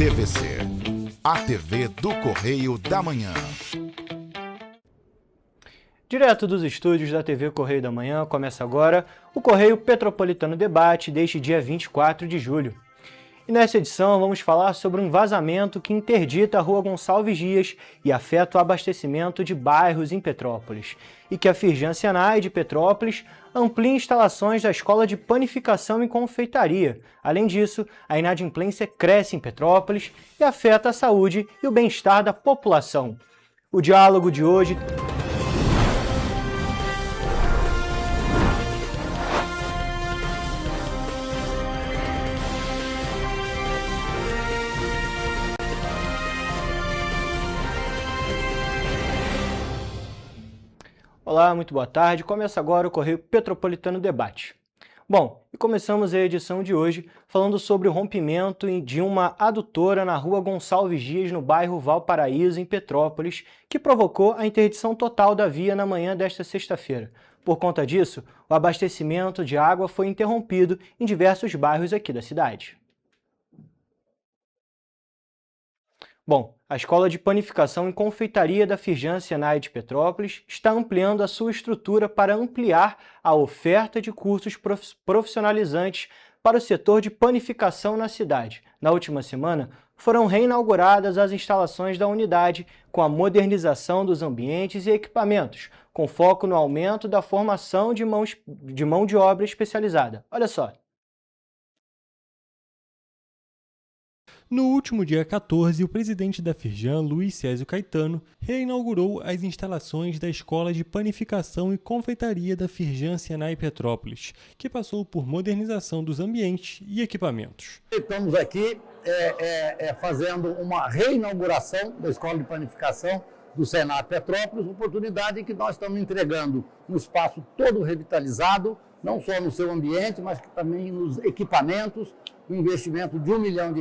TVC, a TV do Correio da Manhã. Direto dos estúdios da TV Correio da Manhã, começa agora o Correio Petropolitano Debate deste dia 24 de julho. E nessa edição vamos falar sobre um vazamento que interdita a Rua Gonçalves Dias e afeta o abastecimento de bairros em Petrópolis, e que a Firjan Senai de Petrópolis amplia instalações da Escola de Panificação e Confeitaria. Além disso, a inadimplência cresce em Petrópolis e afeta a saúde e o bem-estar da população. O diálogo de hoje... Olá, muito boa tarde. Começa agora o Correio Petropolitano Debate. Bom, e começamos a edição de hoje falando sobre o rompimento de uma adutora na Rua Gonçalves Dias, no bairro Valparaíso, em Petrópolis, que provocou a interdição total da via na manhã desta sexta-feira. Por conta disso, o abastecimento de água foi interrompido em diversos bairros aqui da cidade. Bom, a Escola de Panificação e Confeitaria da Firjan Senai de Petrópolis está ampliando a sua estrutura para ampliar a oferta de cursos profissionalizantes para o setor de panificação na cidade. Na última semana, foram reinauguradas as instalações da unidade com a modernização dos ambientes e equipamentos, com foco no aumento da formação de mão de obra especializada. Olha só. No último dia 14, o presidente da Firjan, Luiz Césio Caetano, reinaugurou as instalações da Escola de Panificação e Confeitaria da Firjan Senai Petrópolis, que passou por modernização dos ambientes e equipamentos. Estamos aqui fazendo uma reinauguração da Escola de Panificação do Senai Petrópolis, oportunidade que nós estamos entregando um espaço todo revitalizado, não só no seu ambiente, mas também nos equipamentos, um investimento de R$1 milhão.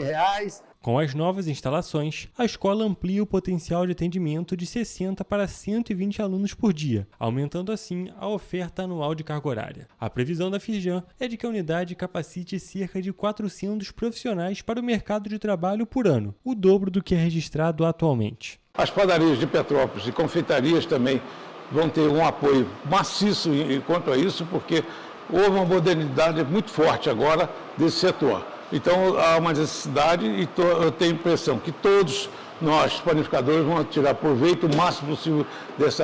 Com as novas instalações, a escola amplia o potencial de atendimento de 60 para 120 alunos por dia, aumentando assim a oferta anual de carga horária. A previsão da Firjan é de que a unidade capacite cerca de 400 profissionais para o mercado de trabalho por ano, o dobro do que é registrado atualmente. As padarias de Petrópolis e confeitarias também vão ter um apoio maciço quanto a isso, porque houve uma modernidade muito forte agora desse setor. Então há uma necessidade e eu tenho a impressão que todos nós, panificadores, vamos tirar proveito o máximo possível desse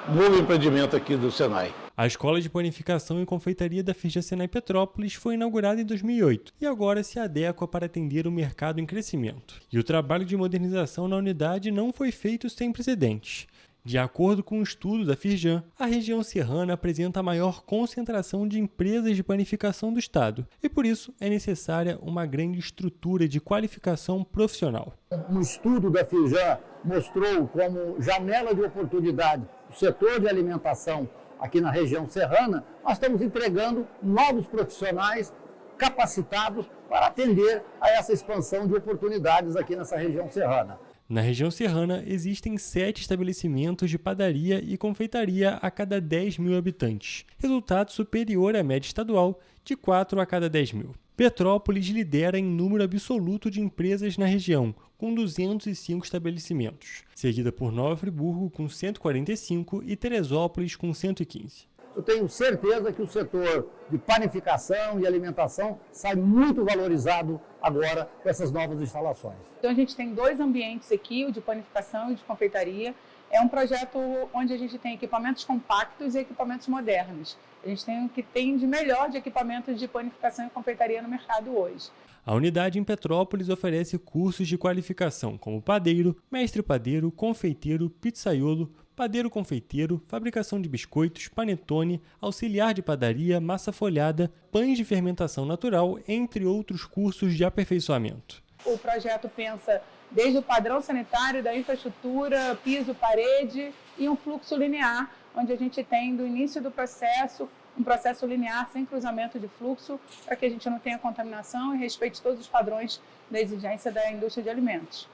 novo empreendimento aqui do Senai. A Escola de Panificação e Confeitaria da Firjan Senai Petrópolis foi inaugurada em 2008 e agora se adequa para atender o mercado em crescimento. E o trabalho de modernização na unidade não foi feito sem precedentes. De acordo com um estudo da Firjan, a região serrana apresenta a maior concentração de empresas de panificação do estado e, por isso, é necessária uma grande estrutura de qualificação profissional. Um estudo da Firjan mostrou como janela de oportunidade o setor de alimentação aqui na região serrana. Nós estamos entregando novos profissionais capacitados para atender a essa expansão de oportunidades aqui nessa região serrana. Na região serrana, existem 7 estabelecimentos de padaria e confeitaria a cada 10 mil habitantes, resultado superior à média estadual de 4 a cada 10 mil. Petrópolis lidera em número absoluto de empresas na região, com 205 estabelecimentos, seguida por Nova Friburgo, com 145, e Teresópolis, com 115. Eu tenho certeza que o setor de panificação e alimentação sai muito valorizado agora com essas novas instalações. Então a gente tem 2 ambientes aqui, o de panificação e de confeitaria. É um projeto onde a gente tem equipamentos compactos e equipamentos modernos. A gente tem o que tem de melhor de equipamentos de panificação e confeitaria no mercado hoje. A unidade em Petrópolis oferece cursos de qualificação como padeiro, mestre-padeiro, confeiteiro, pizzaiolo, padeiro-confeiteiro, fabricação de biscoitos, panetone, auxiliar de padaria, massa folhada, pães de fermentação natural, entre outros cursos de aperfeiçoamento. O projeto pensa desde o padrão sanitário, da infraestrutura, piso, parede e um fluxo linear, onde a gente tem do início do processo, um processo linear sem cruzamento de fluxo, para que a gente não tenha contaminação e respeite todos os padrões da exigência da indústria de alimentos.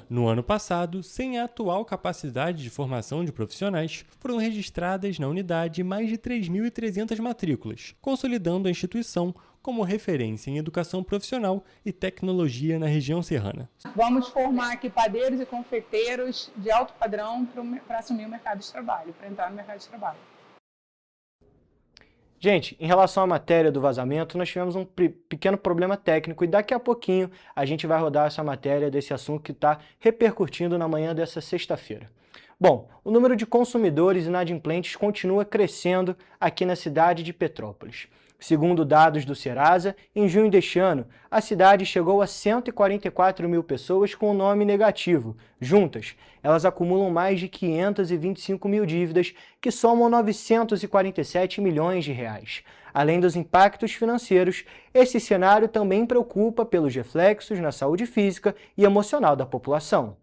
No ano passado, sem a atual capacidade de formação de profissionais, foram registradas na unidade mais de 3.300 matrículas, consolidando a instituição como referência em educação profissional e tecnologia na região serrana. Vamos formar aqui padeiros e confeiteiros de alto padrão para assumir o mercado de trabalho, para entrar no mercado de trabalho. Gente, em relação à matéria do vazamento, nós tivemos um pequeno problema técnico e daqui a pouquinho a gente vai rodar essa matéria desse assunto que está repercutindo na manhã dessa sexta-feira. Bom, o número de consumidores inadimplentes continua crescendo aqui na cidade de Petrópolis. Segundo dados do Serasa, em junho deste ano, a cidade chegou a 144 mil pessoas com o nome negativo. Juntas, elas acumulam mais de 525 mil dívidas, que somam 947 milhões de reais. Além dos impactos financeiros, esse cenário também preocupa pelos reflexos na saúde física e emocional da população.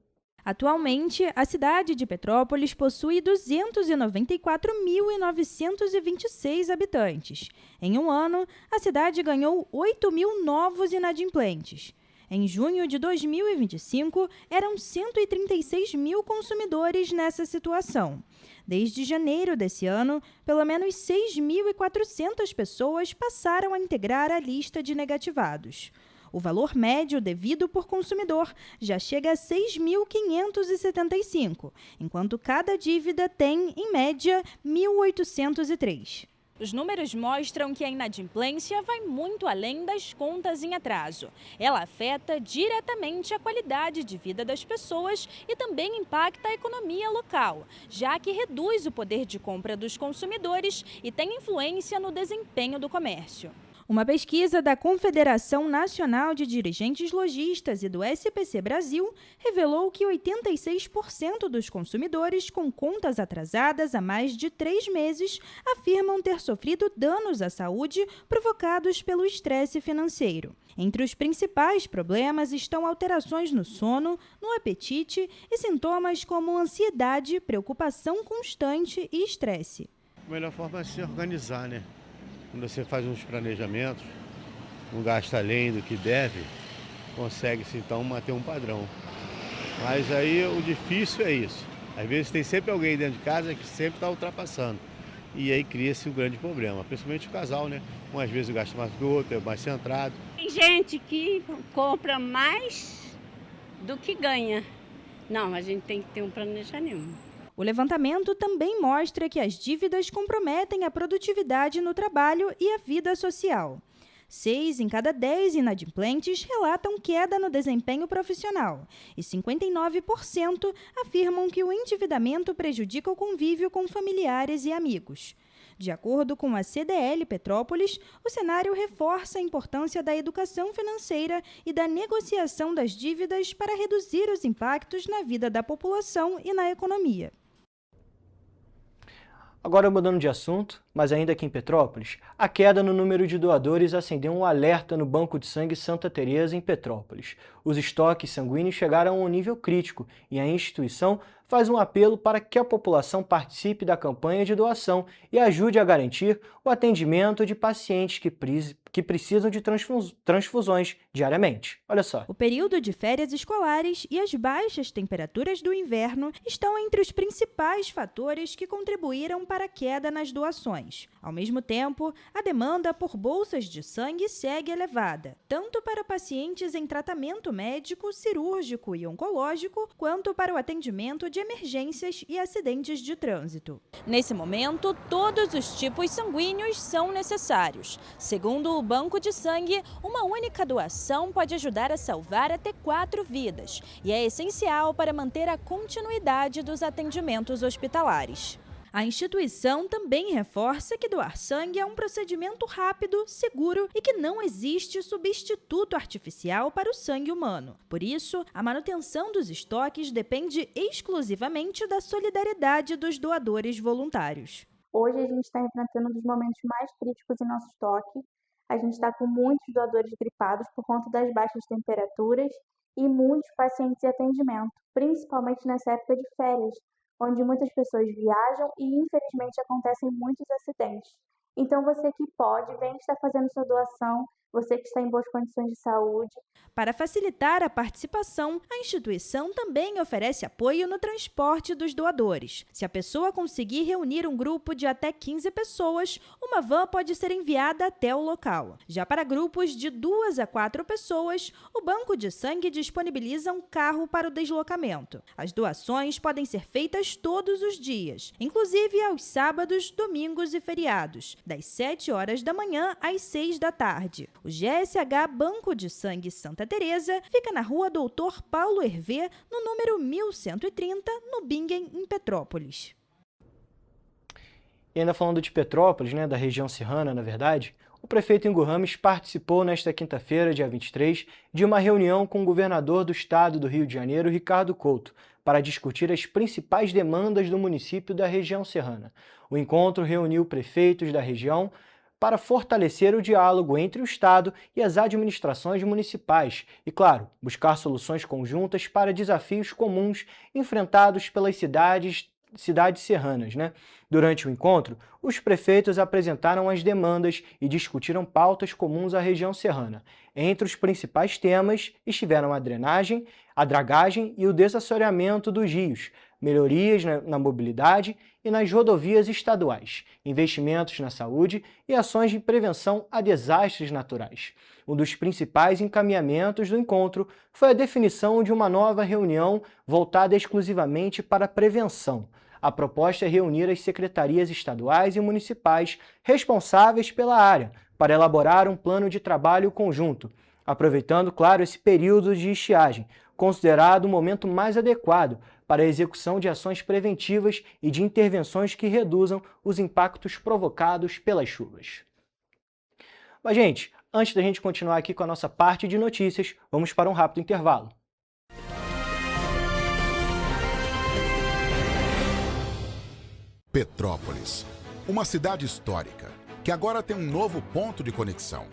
Atualmente, a cidade de Petrópolis possui 294.926 habitantes. Em um ano, a cidade ganhou 8 mil novos inadimplentes. Em junho de 2025, eram 136 mil consumidores nessa situação. Desde janeiro desse ano, pelo menos 6.400 pessoas passaram a integrar a lista de negativados. O valor médio devido por consumidor já chega a R$ 6.575, enquanto cada dívida tem, em média, R$ 1.803. Os números mostram que a inadimplência vai muito além das contas em atraso. Ela afeta diretamente a qualidade de vida das pessoas e também impacta a economia local, já que reduz o poder de compra dos consumidores e tem influência no desempenho do comércio. Uma pesquisa da Confederação Nacional de Dirigentes Lojistas e do SPC Brasil revelou que 86% dos consumidores com contas atrasadas há mais de 3 meses afirmam ter sofrido danos à saúde provocados pelo estresse financeiro. Entre os principais problemas estão alterações no sono, no apetite e sintomas como ansiedade, preocupação constante e estresse. A melhor forma é se organizar, né? Quando você faz uns planejamentos, não gasta além do que deve, consegue-se então manter um padrão. Mas aí o difícil é isso. Às vezes tem sempre alguém dentro de casa que sempre está ultrapassando. E aí cria-se um grande problema, principalmente o casal, né? Um às vezes gasta mais do que o outro, é mais centrado. Tem gente que compra mais do que ganha. Não, a gente tem que ter um planejamento. O levantamento também mostra que as dívidas comprometem a produtividade no trabalho e a vida social. 6 em cada 10 inadimplentes relatam queda no desempenho profissional e 59% afirmam que o endividamento prejudica o convívio com familiares e amigos. De acordo com a CDL Petrópolis, o cenário reforça a importância da educação financeira e da negociação das dívidas para reduzir os impactos na vida da população e na economia. Agora mudando de assunto, mas ainda aqui em Petrópolis, a queda no número de doadores acendeu um alerta no Banco de Sangue Santa Teresa em Petrópolis. Os estoques sanguíneos chegaram a um nível crítico e a instituição faz um apelo para que a população participe da campanha de doação e ajude a garantir o atendimento de pacientes que precisam de transfusões diariamente. Olha só. O período de férias escolares e as baixas temperaturas do inverno estão entre os principais fatores que contribuíram para a queda nas doações. Ao mesmo tempo, a demanda por bolsas de sangue segue elevada, tanto para pacientes em tratamento médico, cirúrgico e oncológico, quanto para o atendimento de emergências e acidentes de trânsito. Nesse momento, todos os tipos sanguíneos são necessários. Segundo o Banco de Sangue, uma única doação pode ajudar a salvar até 4 vidas e é essencial para manter a continuidade dos atendimentos hospitalares. A instituição também reforça que doar sangue é um procedimento rápido, seguro e que não existe substituto artificial para o sangue humano. Por isso, a manutenção dos estoques depende exclusivamente da solidariedade dos doadores voluntários. Hoje a gente está enfrentando um dos momentos mais críticos em nosso estoque. A gente está com muitos doadores gripados por conta das baixas temperaturas e muitos pacientes em atendimento, principalmente nessa época de férias, onde muitas pessoas viajam e, infelizmente, acontecem muitos acidentes. Então, você que pode, vem estar fazendo sua doação você que está em boas condições de saúde. Para facilitar a participação, a instituição também oferece apoio no transporte dos doadores. Se a pessoa conseguir reunir um grupo de até 15 pessoas, uma van pode ser enviada até o local. Já para grupos de 2 a 4 pessoas, o Banco de Sangue disponibiliza um carro para o deslocamento. As doações podem ser feitas todos os dias, inclusive aos sábados, domingos e feriados, das 7 horas da manhã às 6 da tarde. O GSH Banco de Sangue Santa Teresa fica na rua Doutor Paulo Hervé, no número 1130, no Bingen, em Petrópolis. E ainda falando de Petrópolis, da região serrana, na verdade, o prefeito Ingo Rames participou nesta quinta-feira, dia 23, de uma reunião com o governador do estado do Rio de Janeiro, Ricardo Couto, para discutir as principais demandas do município da região serrana. O encontro reuniu prefeitos da região para fortalecer o diálogo entre o Estado e as administrações municipais e, claro, buscar soluções conjuntas para desafios comuns enfrentados pelas cidades serranas. Durante o encontro, os prefeitos apresentaram as demandas e discutiram pautas comuns à região serrana. Entre os principais temas estiveram a drenagem, a dragagem e o desassoreamento dos rios, melhorias na mobilidade e nas rodovias estaduais, investimentos na saúde e ações de prevenção a desastres naturais. Um dos principais encaminhamentos do encontro foi a definição de uma nova reunião voltada exclusivamente para a prevenção. A proposta é reunir as secretarias estaduais e municipais responsáveis pela área para elaborar um plano de trabalho conjunto, aproveitando, claro, esse período de estiagem, considerado o momento mais adequado para a execução de ações preventivas e de intervenções que reduzam os impactos provocados pelas chuvas. Mas, gente, antes da gente continuar aqui com a nossa parte de notícias, vamos para um rápido intervalo. Petrópolis, uma cidade histórica, que agora tem um novo ponto de conexão.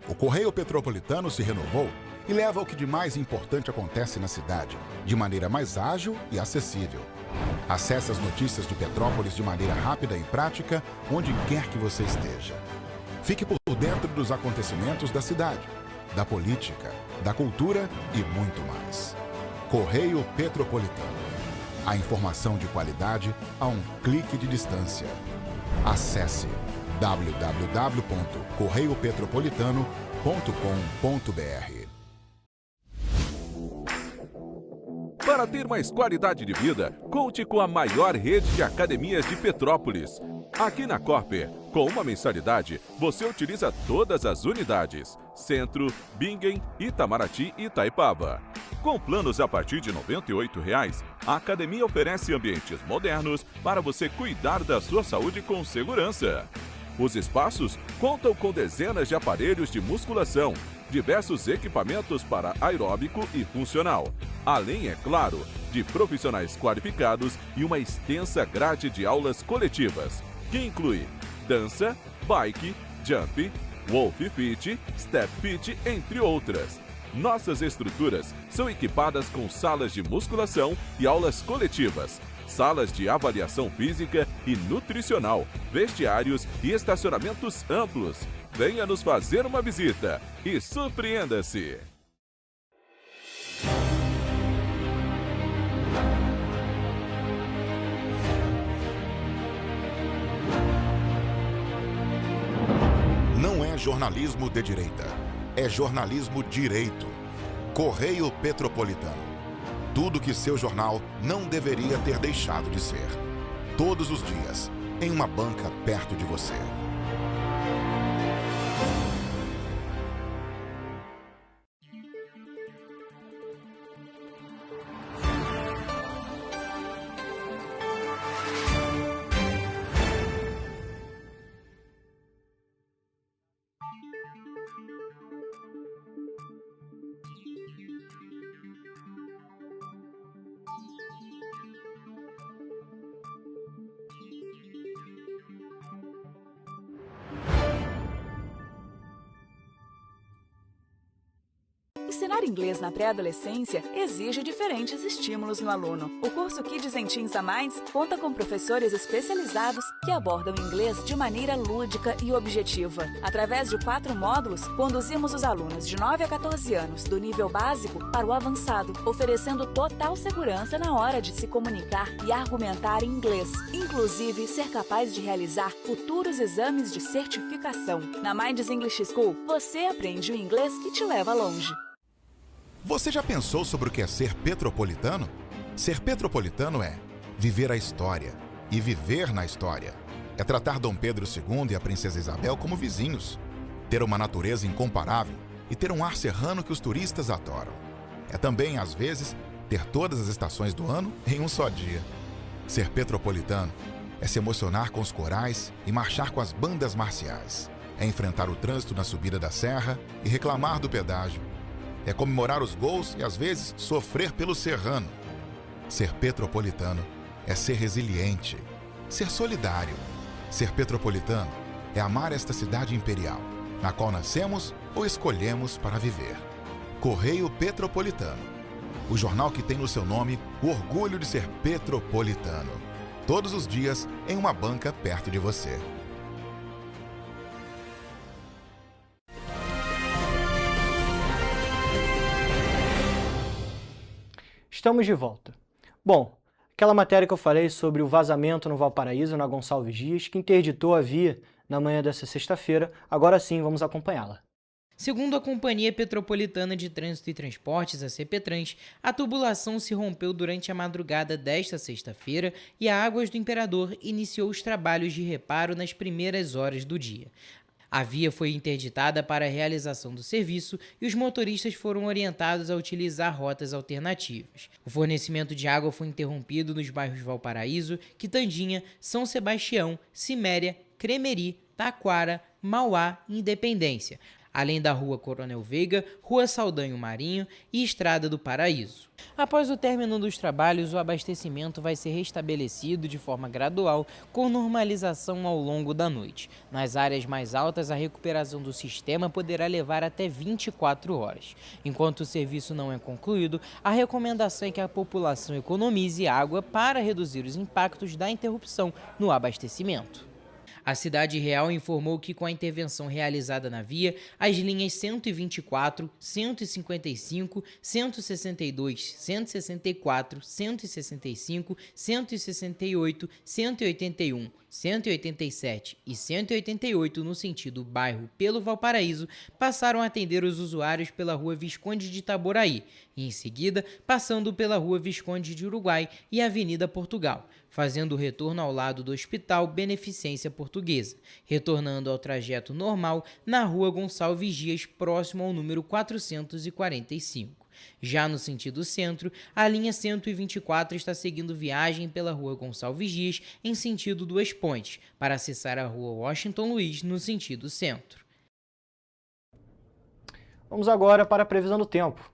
O Correio Petropolitano se renovou e leva o que de mais importante acontece na cidade, de maneira mais ágil e acessível. Acesse as notícias de Petrópolis de maneira rápida e prática, onde quer que você esteja. Fique por dentro dos acontecimentos da cidade, da política, da cultura e muito mais. Correio Petropolitano. A informação de qualidade a um clique de distância. Acesse www.correiopetropolitano.com.br. Para ter mais qualidade de vida, conte com a maior rede de academias de Petrópolis. Aqui na Corper, com uma mensalidade, você utiliza todas as unidades: Centro, Bingen, Itamaraty e Itaipava. Com planos a partir de R$ 98,00, a academia oferece ambientes modernos para você cuidar da sua saúde com segurança. Os espaços contam com dezenas de aparelhos de musculação, diversos equipamentos para aeróbico e funcional, além, é claro, de profissionais qualificados e uma extensa grade de aulas coletivas, que inclui dança, bike, jump, wolf fit, step fit, entre outras. Nossas estruturas são equipadas com salas de musculação e aulas coletivas, salas de avaliação física e nutricional, vestiários e estacionamentos amplos. Venha nos fazer uma visita e surpreenda-se! Não é jornalismo de direita, é jornalismo direito. Correio Petropolitano. Tudo que seu jornal não deveria ter deixado de ser. Todos os dias, em uma banca perto de você. Ensinar inglês na pré-adolescência exige diferentes estímulos no aluno. O curso Kids and Teens a Mais conta com professores especializados que abordam inglês de maneira lúdica e objetiva. Através de 4 módulos, conduzimos os alunos de 9 a 14 anos do nível básico para o avançado, oferecendo total segurança na hora de se comunicar e argumentar em inglês, inclusive ser capaz de realizar futuros exames de certificação. Na Minds English School, você aprende o inglês que te leva longe. Você já pensou sobre o que é ser petropolitano? Ser petropolitano é viver a história e viver na história. É tratar Dom Pedro II e a Princesa Isabel como vizinhos, ter uma natureza incomparável e ter um ar serrano que os turistas adoram. É também, às vezes, ter todas as estações do ano em um só dia. Ser petropolitano é se emocionar com os corais e marchar com as bandas marciais. É enfrentar o trânsito na subida da serra e reclamar do pedágio. É comemorar os gols e, às vezes, sofrer pelo serrano. Ser petropolitano é ser resiliente, ser solidário. Ser petropolitano é amar esta cidade imperial, na qual nascemos ou escolhemos para viver. Correio Petropolitano, o jornal que tem no seu nome o orgulho de ser petropolitano. Todos os dias em uma banca perto de você. Estamos de volta. Bom, aquela matéria que eu falei sobre o vazamento no Valparaíso, na Gonçalves Dias, que interditou a via na manhã dessa sexta-feira, agora sim vamos acompanhá-la. Segundo a Companhia Petropolitana de Trânsito e Transportes, a CPTrans, a tubulação se rompeu durante a madrugada desta sexta-feira e a Águas do Imperador iniciou os trabalhos de reparo nas primeiras horas do dia. A via foi interditada para a realização do serviço e os motoristas foram orientados a utilizar rotas alternativas. O fornecimento de água foi interrompido nos bairros Valparaíso, Quitandinha, São Sebastião, Ciméria, Cremeri, Taquara, Mauá e Independência, além da Rua Coronel Veiga, Rua Saldanho Marinho e Estrada do Paraíso. Após o término dos trabalhos, o abastecimento vai ser restabelecido de forma gradual, com normalização ao longo da noite. Nas áreas mais altas, a recuperação do sistema poderá levar até 24 horas. Enquanto o serviço não é concluído, a recomendação é que a população economize água para reduzir os impactos da interrupção no abastecimento. A Cidade Real informou que, com a intervenção realizada na via, as linhas 124, 155, 162, 164, 165, 168, 181, 187 e 188 no sentido bairro pelo Valparaíso passaram a atender os usuários pela Rua Visconde de Itaboraí e, em seguida, passando pela Rua Visconde de Uruguai e Avenida Portugal, fazendo o retorno ao lado do Hospital Beneficência Portuguesa, retornando ao trajeto normal na Rua Gonçalves Dias, próximo ao número 445. Já no sentido centro, a linha 124 está seguindo viagem pela Rua Gonçalves Dias em sentido Duas Pontes, para acessar a Rua Washington Luiz no sentido centro. Vamos agora para a previsão do tempo.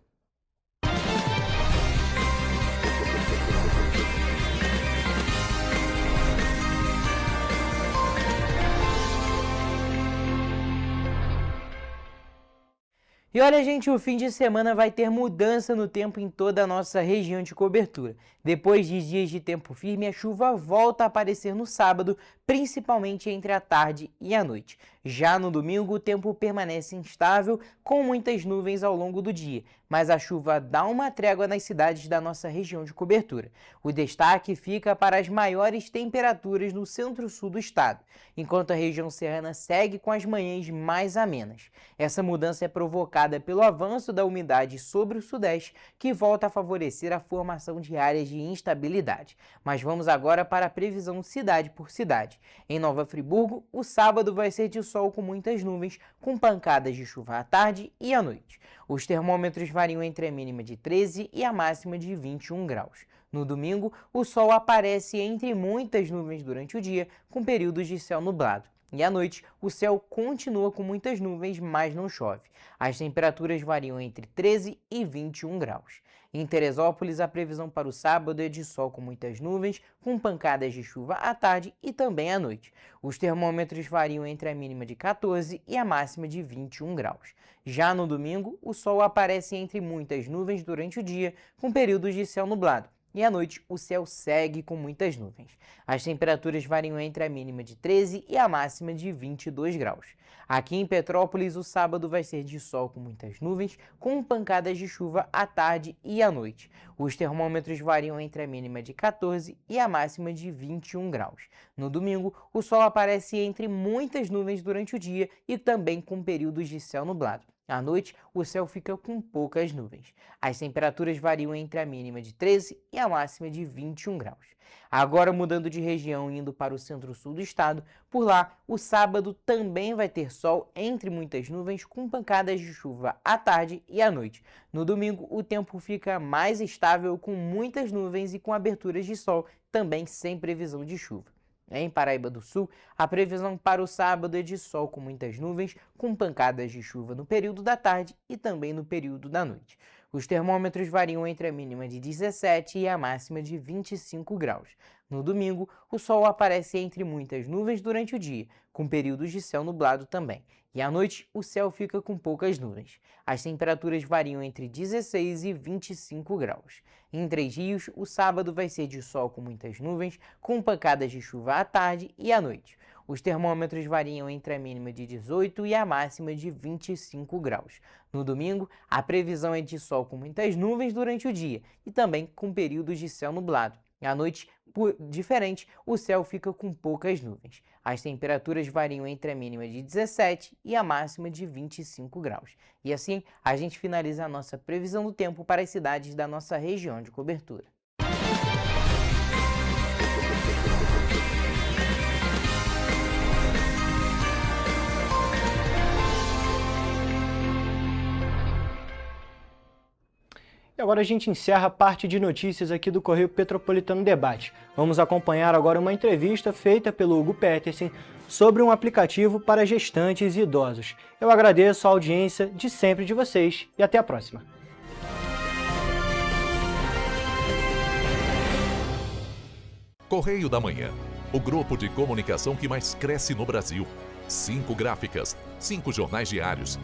E olha, gente, o fim de semana vai ter mudança no tempo em toda a nossa região de cobertura. Depois de dias de tempo firme, a chuva volta a aparecer no sábado, principalmente entre a tarde e a noite. Já no domingo, o tempo permanece instável, com muitas nuvens ao longo do dia, mas a chuva dá uma trégua nas cidades da nossa região de cobertura. O destaque fica para as maiores temperaturas no centro-sul do estado, enquanto a região serrana segue com as manhãs mais amenas. Essa mudança é provocada pelo avanço da umidade sobre o sudeste, que volta a favorecer a formação de áreas de instabilidade. Mas vamos agora para a previsão cidade por cidade. Em Nova Friburgo, o sábado vai ser de sol com muitas nuvens, com pancadas de chuva à tarde e à noite. Os termômetros variam entre a mínima de 13 e a máxima de 21 graus. No domingo, o sol aparece entre muitas nuvens durante o dia, com períodos de céu nublado. E à noite, o céu continua com muitas nuvens, mas não chove. As temperaturas variam entre 13 e 21 graus. Em Teresópolis, a previsão para o sábado é de sol com muitas nuvens, com pancadas de chuva à tarde e também à noite. Os termômetros variam entre a mínima de 14 e a máxima de 21 graus. Já no domingo, o sol aparece entre muitas nuvens durante o dia, com períodos de céu nublado. E à noite, o céu segue com muitas nuvens. As temperaturas variam entre a mínima de 13 e a máxima de 22 graus. Aqui em Petrópolis, o sábado vai ser de sol com muitas nuvens, com pancadas de chuva à tarde e à noite. Os termômetros variam entre a mínima de 14 e a máxima de 21 graus. No domingo, o sol aparece entre muitas nuvens durante o dia e também com períodos de céu nublado. À noite, o céu fica com poucas nuvens. As temperaturas variam entre a mínima de 13 e a máxima de 21 graus. Agora, mudando de região e indo para o centro-sul do estado, por lá, o sábado também vai ter sol entre muitas nuvens, com pancadas de chuva à tarde e à noite. No domingo, o tempo fica mais estável, com muitas nuvens e com aberturas de sol, também sem previsão de chuva. Em Paraíba do Sul, a previsão para o sábado é de sol com muitas nuvens, com pancadas de chuva no período da tarde e também no período da noite. Os termômetros variam entre a mínima de 17 e a máxima de 25 graus. No domingo, o sol aparece entre muitas nuvens durante o dia, com períodos de céu nublado também. E à noite, o céu fica com poucas nuvens. As temperaturas variam entre 16 e 25 graus. Em Três Rios, o sábado vai ser de sol com muitas nuvens, com pancadas de chuva à tarde e à noite. Os termômetros variam entre a mínima de 18 e a máxima de 25 graus. No domingo, a previsão é de sol com muitas nuvens durante o dia e também com períodos de céu nublado. À noite, diferente, o céu fica com poucas nuvens. As temperaturas variam entre a mínima de 17 e a máxima de 25 graus. E assim, a gente finaliza a nossa previsão do tempo para as cidades da nossa região de cobertura. E agora a gente encerra a parte de notícias aqui do Correio Petropolitano Debate. Vamos acompanhar agora uma entrevista feita pelo Hugo Petersen sobre um aplicativo para gestantes e idosos. Eu agradeço a audiência de sempre de vocês e até a próxima. Correio da Manhã, o grupo de comunicação que mais cresce no Brasil. 5 gráficas, 5 jornais diários.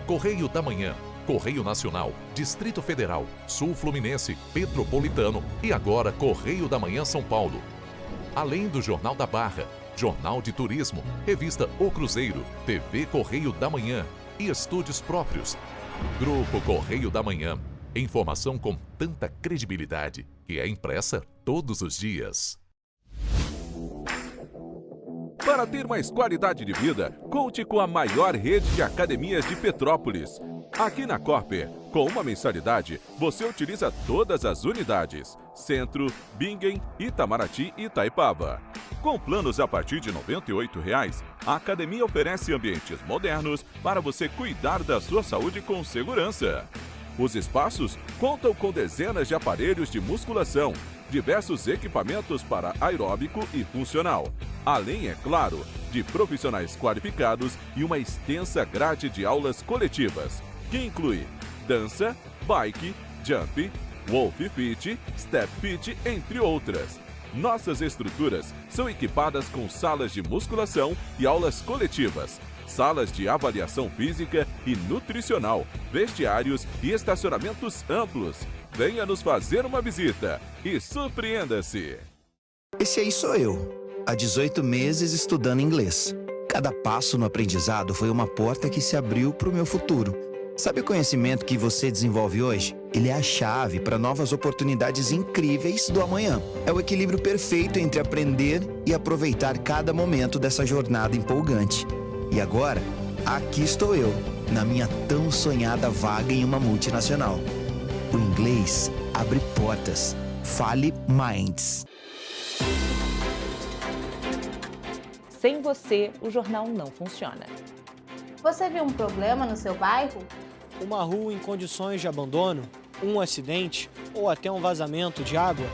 Correio da Manhã, Correio Nacional, Distrito Federal, Sul Fluminense, Petropolitano e agora Correio da Manhã São Paulo. Além do Jornal da Barra, Jornal de Turismo, Revista O Cruzeiro, TV Correio da Manhã e estúdios próprios. Grupo Correio da Manhã. Informação com tanta credibilidade que é impressa todos os dias. Para ter mais qualidade de vida, conte com a maior rede de academias de Petrópolis. Aqui na Corper, com uma mensalidade, você utiliza todas as unidades: Centro, Bingen, Itamaraty e Itaipava. Com planos a partir de R$ 98,00, a academia oferece ambientes modernos para você cuidar da sua saúde com segurança. Os espaços contam com dezenas de aparelhos de musculação, diversos equipamentos para aeróbico e funcional, além, é claro, de profissionais qualificados e uma extensa grade de aulas coletivas, que inclui dança, bike, jump, wolf fit, step fit, entre outras. Nossas estruturas são equipadas com salas de musculação e aulas coletivas, salas de avaliação física e nutricional, vestiários e estacionamentos amplos. Venha nos fazer uma visita e surpreenda-se! Esse aí sou eu, há 18 meses estudando inglês. Cada passo no aprendizado foi uma porta que se abriu para o meu futuro. Sabe o conhecimento que você desenvolve hoje? Ele é a chave para novas oportunidades incríveis do amanhã. É o equilíbrio perfeito entre aprender e aproveitar cada momento dessa jornada empolgante. E agora, aqui estou eu, na minha tão sonhada vaga em uma multinacional. O inglês abre portas. Fale Minds. Sem você, o jornal não funciona. Você viu um problema no seu bairro? Uma rua em condições de abandono, um acidente ou até um vazamento de água?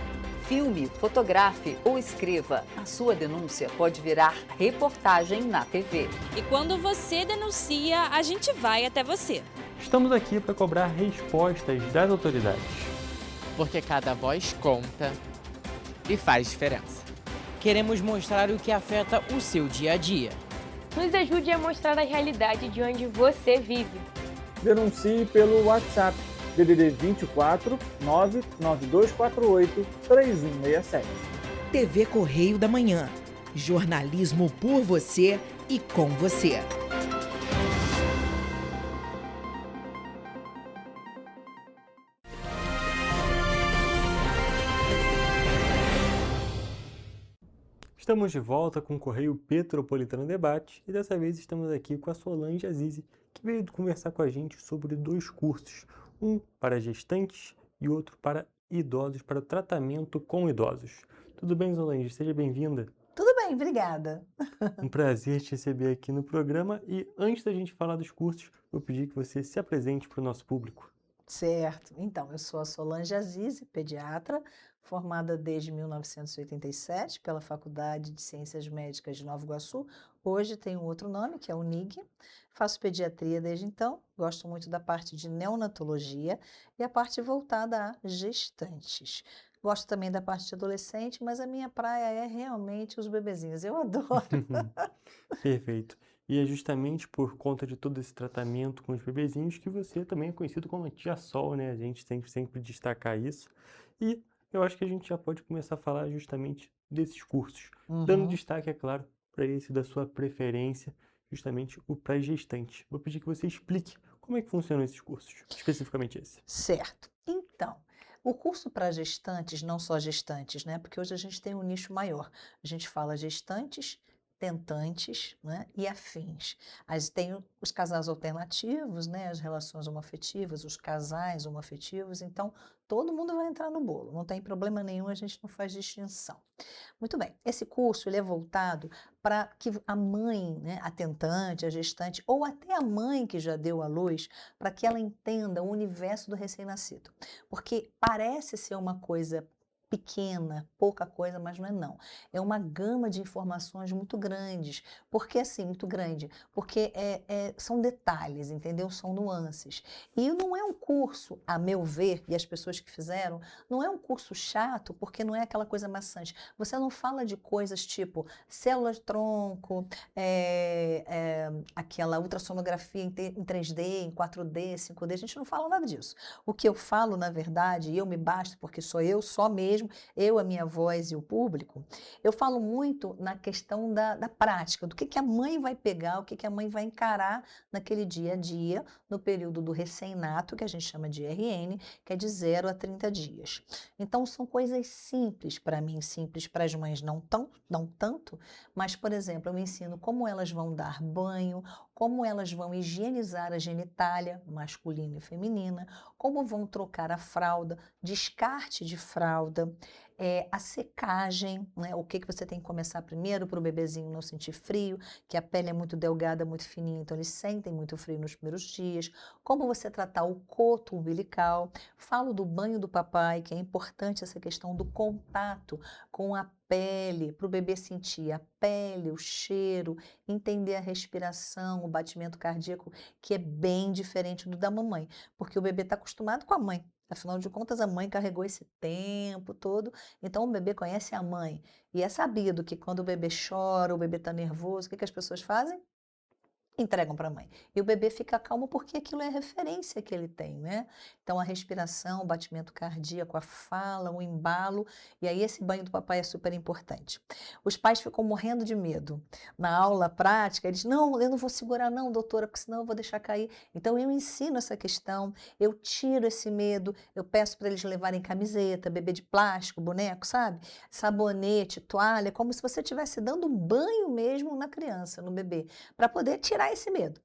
Filme, fotografe ou escreva. A sua denúncia pode virar reportagem na TV. E quando você denuncia, a gente vai até você. Estamos aqui para cobrar respostas das autoridades. Porque cada voz conta e faz diferença. Queremos mostrar o que afeta o seu dia a dia. Nos ajude a mostrar a realidade de onde você vive. Denuncie pelo WhatsApp DDD 24 99248 3167. TV Correio da Manhã. Jornalismo por você e com você. Estamos de volta com o Correio Petropolitano Debate e dessa vez estamos aqui com a Solange Azizi, que veio conversar com a gente sobre 2 cursos, um para gestantes e outro para idosos, para o tratamento com idosos. Tudo bem, Solange? Seja bem-vinda. Tudo bem, obrigada. Um prazer te receber aqui no programa e antes da gente falar dos cursos, eu pedi que você se apresente para o nosso público. Certo. Então, eu sou a Solange Azizi, pediatra, formada desde 1987 pela Faculdade de Ciências Médicas de Nova Iguaçu. Hoje tem um outro nome, que é UNIG. Faço pediatria desde então, gosto muito da parte de neonatologia e a parte voltada a gestantes. Gosto também da parte de adolescente, mas a minha praia é realmente os bebezinhos. Eu adoro. Perfeito. E é justamente por conta de todo esse tratamento com os bebezinhos que você também é conhecido como Tia Sol, né? A gente tem que sempre destacar isso. E eu acho que a gente já pode começar a falar justamente desses cursos, dando destaque, é claro, para esse da sua preferência, justamente o para gestante. Vou pedir que você explique como é que funcionam esses cursos, especificamente esse. Certo. Então, o curso para gestantes, não só gestantes, né? Porque hoje a gente tem um nicho maior. A gente fala gestantes, tentantes, né, e afins. Tem os casais alternativos, né, as relações homoafetivas, os casais homoafetivos, então todo mundo vai entrar no bolo, não tem problema nenhum, a gente não faz distinção. Muito bem, esse curso ele é voltado para que a mãe, né, a tentante, a gestante, ou até a mãe que já deu à luz, para que ela entenda o universo do recém-nascido. Porque parece ser uma coisa pequena, pouca coisa, mas não é não. É uma gama de informações muito grandes. Por que assim, muito grande? Porque são detalhes, entendeu? São nuances. E não é um curso, a meu ver, e as pessoas que fizeram, não é um curso chato, porque não é aquela coisa maçante. Você não fala de coisas tipo células de tronco, aquela ultrassonografia em 3D, em 4D, 5D, a gente não fala nada disso. O que eu falo, na verdade, e eu me basto, porque sou eu, só mesmo, eu, a minha voz e o público, eu falo muito na questão da prática, do que a mãe vai pegar, o que a mãe vai encarar naquele dia a dia, no período do recém-nato, que a gente chama de RN, que é de 0 a 30 dias. Então, são coisas simples para mim, simples para as mães, não tanto, mas, por exemplo, eu ensino como elas vão dar banho, como elas vão higienizar a genitália masculina e feminina, como vão trocar a fralda, descarte de fralda, a secagem, né? O que você tem que começar primeiro para o bebezinho não sentir frio, que a pele é muito delgada, muito fininha, então eles sentem muito frio nos primeiros dias, como você tratar o coto umbilical, falo do banho do papai, que é importante essa questão do contato com a pele, para o bebê sentir a pele, o cheiro, entender a respiração, o batimento cardíaco, que é bem diferente do da mamãe, porque o bebê está acostumado com a mãe. Afinal de contas, a mãe carregou esse tempo todo, então o bebê conhece a mãe. E é sabido que quando o bebê chora, o bebê está nervoso, o que as pessoas fazem? Entregam para a mãe. E o bebê fica calmo porque aquilo é a referência que ele tem, né? Então, a respiração, o batimento cardíaco, a fala, o embalo. E aí, esse banho do papai é super importante. Os pais ficam morrendo de medo. Na aula prática, eles, não, eu não vou segurar não, doutora, porque senão eu vou deixar cair. Então, eu ensino essa questão, eu tiro esse medo, eu peço para eles levarem camiseta, bebê de plástico, boneco, sabe? Sabonete, toalha, como se você estivesse dando um banho mesmo na criança, no bebê, para poder tirar esse medo.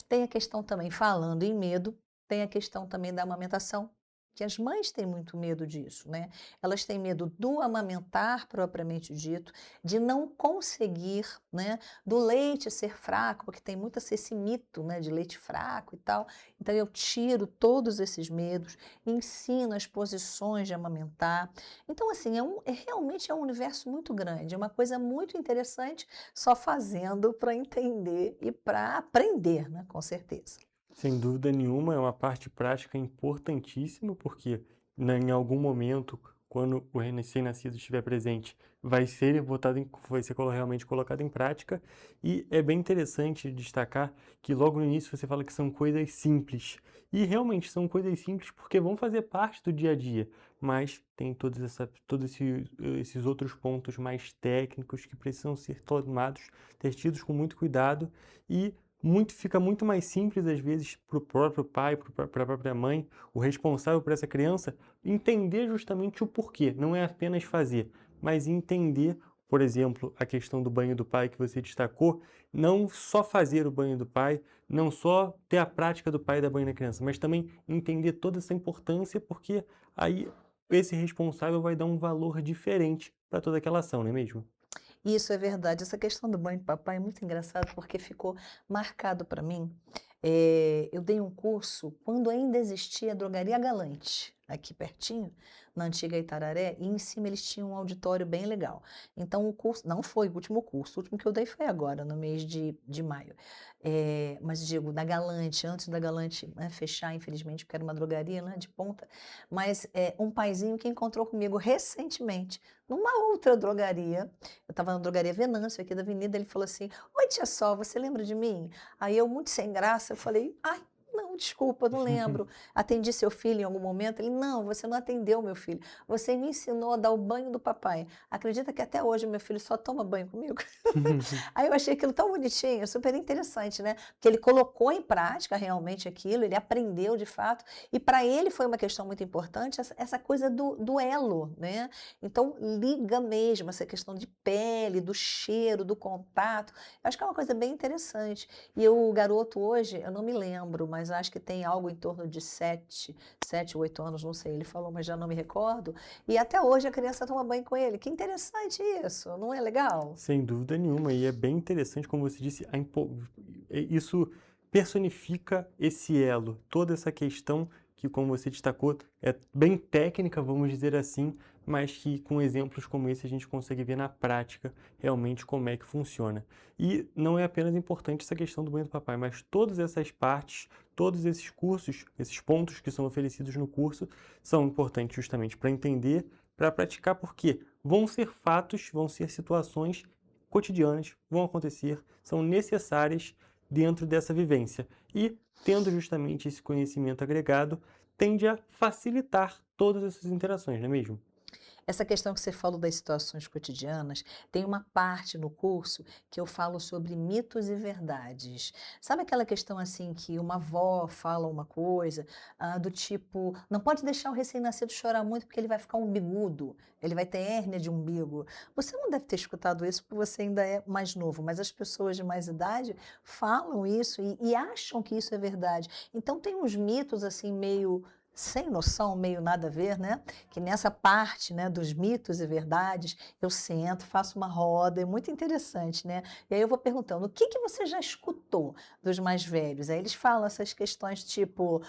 Tem a questão também, falando em medo, tem a questão também da amamentação, porque as mães têm muito medo disso, né? Elas têm medo do amamentar propriamente dito, de não conseguir, né, do leite ser fraco, porque tem muito esse mito, né, de leite fraco e tal. Então eu tiro todos esses medos, ensino as posições de amamentar. Então assim, realmente é um universo muito grande, é uma coisa muito interessante, só fazendo para entender e para aprender, né, com certeza. Sem dúvida nenhuma, é uma parte prática importantíssima, porque em algum momento, quando o recém-nascido estiver presente, vai ser realmente colocado em prática. E é bem interessante destacar que logo no início você fala que são coisas simples. E realmente são coisas simples porque vão fazer parte do dia a dia, mas tem todos esses outros pontos mais técnicos que precisam ser tomados, tidos com muito cuidado e fica muito mais simples, às vezes, para o próprio pai, para a própria mãe, o responsável por essa criança, entender justamente o porquê. Não é apenas fazer, mas entender, por exemplo, a questão do banho do pai que você destacou, não só fazer o banho do pai, não só ter a prática do pai dar banho na criança, mas também entender toda essa importância, porque aí esse responsável vai dar um valor diferente para toda aquela ação, não é mesmo? Isso é verdade. Essa questão do banho de papai é muito engraçado porque ficou marcado para mim. Eu dei um curso quando ainda existia a Drogaria Galante, aqui pertinho, na antiga Itararé, e em cima eles tinham um auditório bem legal. Então o curso, não foi o último curso, o último que eu dei foi agora, no mês de maio. Mas digo, da Galante, antes da Galante, né, fechar, infelizmente, porque era uma drogaria, né, de ponta, mas um paizinho que encontrou comigo recentemente, numa outra drogaria, eu estava na drogaria Venâncio, aqui da avenida, ele falou assim, oi tia Sol, você lembra de mim? Aí eu, muito sem graça, eu falei, ai, não, desculpa, não lembro. Atendi seu filho em algum momento? Ele, não, você não atendeu meu filho. Você me ensinou a dar o banho do papai. Acredita que até hoje meu filho só toma banho comigo? Aí eu achei aquilo tão bonitinho, super interessante, né? Porque ele colocou em prática realmente aquilo, ele aprendeu de fato, e para ele foi uma questão muito importante essa coisa do elo, né? Então liga mesmo essa questão de pele, do cheiro, do contato. Eu acho que é uma coisa bem interessante. E o garoto hoje, eu não me lembro, mas acho que tem algo em torno de 7, 8 anos, não sei, ele falou, mas já não me recordo. E até hoje a criança toma banho com ele. Que interessante isso, não é legal? Sem dúvida nenhuma, e é bem interessante, como você disse, isso personifica esse elo, toda essa questão que, como você destacou, é bem técnica, vamos dizer assim, mas que com exemplos como esse a gente consegue ver na prática realmente como é que funciona. E não é apenas importante essa questão do banho do papai, mas todas essas partes, todos esses cursos, esses pontos que são oferecidos no curso, são importantes justamente para entender, para praticar, porque vão ser fatos, vão ser situações cotidianas, vão acontecer, são necessárias dentro dessa vivência. E, tendo justamente esse conhecimento agregado, tende a facilitar todas essas interações, não é mesmo? Essa questão que você falou das situações cotidianas, tem uma parte no curso que eu falo sobre mitos e verdades. Sabe aquela questão assim que uma avó fala uma coisa, do tipo, não pode deixar o recém-nascido chorar muito porque ele vai ficar umbigudo, ele vai ter hérnia de umbigo. Você não deve ter escutado isso porque você ainda é mais novo, mas as pessoas de mais idade falam isso e acham que isso é verdade. Então tem uns mitos assim meio sem noção, meio nada a ver, né? Que nessa parte, né, dos mitos e verdades, eu sento, faço uma roda, é muito interessante, né? E aí eu vou perguntando, o que você já escutou dos mais velhos? Aí eles falam essas questões tipo,